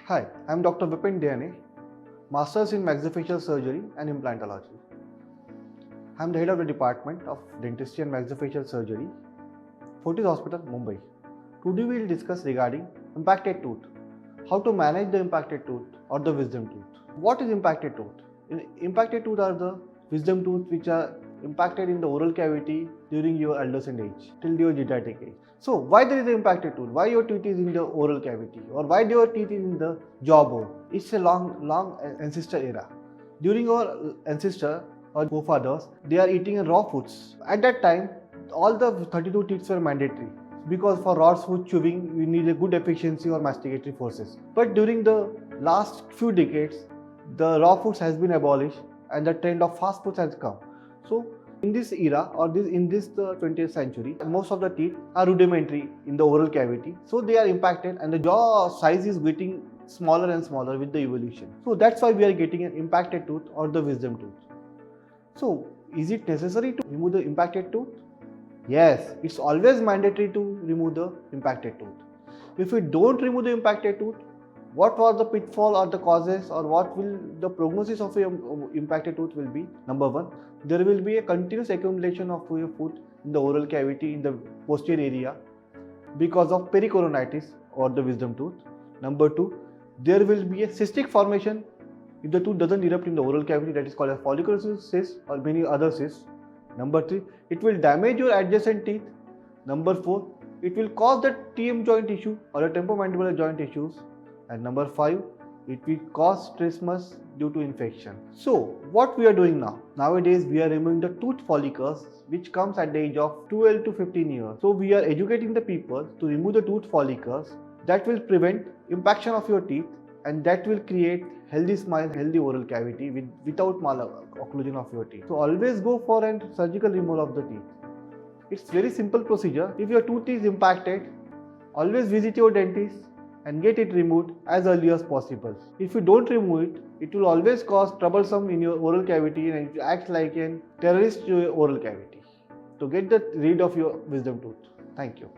Hi, I'm Dr. Vipin Dehane, Masters in Maxillofacial Surgery and Implantology. I'm the head of the Department of Dentistry and Maxillofacial Surgery, Fortis Hospital, Mumbai. Today we will discuss regarding impacted tooth, how to manage the impacted tooth or the wisdom tooth. What is impacted tooth? Impacted tooth are the wisdom tooth which are impacted in the oral cavity during your adolescent age till your geriatric age. So why there is an impacted tooth? Why your teeth is in the oral cavity or why your teeth is in the jawbone? It's a long ancestor era. During our ancestor or forefathers, they are eating raw foods. At that time, all the 32 teeth were mandatory because for raw food chewing, you need a good efficiency or masticatory forces. But during the last few decades, the raw foods has been abolished and the trend of fast foods has come. So in this era or in this the 20th century, most of the teeth are rudimentary in the oral cavity. So they are impacted and the jaw size is getting smaller and smaller with the evolution. So that's why we are getting an impacted tooth or the wisdom tooth. So is it necessary to remove the impacted tooth? Yes, it's always mandatory to remove the impacted tooth. If we don't remove the impacted tooth, what was the pitfall or the causes or what will the prognosis of your impacted tooth will be? Number one, there will be a continuous accumulation of your food in the oral cavity in the posterior area because of pericoronitis or the wisdom tooth. Number two, there will be a cystic formation if the tooth doesn't erupt in the oral cavity, that is called a follicular cyst or many other cysts. Number three, it will damage your adjacent teeth. Number four, it will cause the TM joint issue or a temporomandibular joint issues. And number 5, it will cause trismus due to infection. So what we are doing now? Nowadays we are removing the tooth follicles which comes at the age of 12 to 15 years. So we are educating the people to remove the tooth follicles that will prevent impaction of your teeth and that will create healthy smile, healthy oral cavity without malocclusion of your teeth. So always go for a surgical removal of the teeth. It's very simple procedure. If your tooth is impacted, always visit your dentist and get it removed as early as possible. If you don't remove it, it will always cause troublesome in your oral cavity and it acts like a terrorist to your oral cavity. So get rid of your wisdom tooth. Thank you.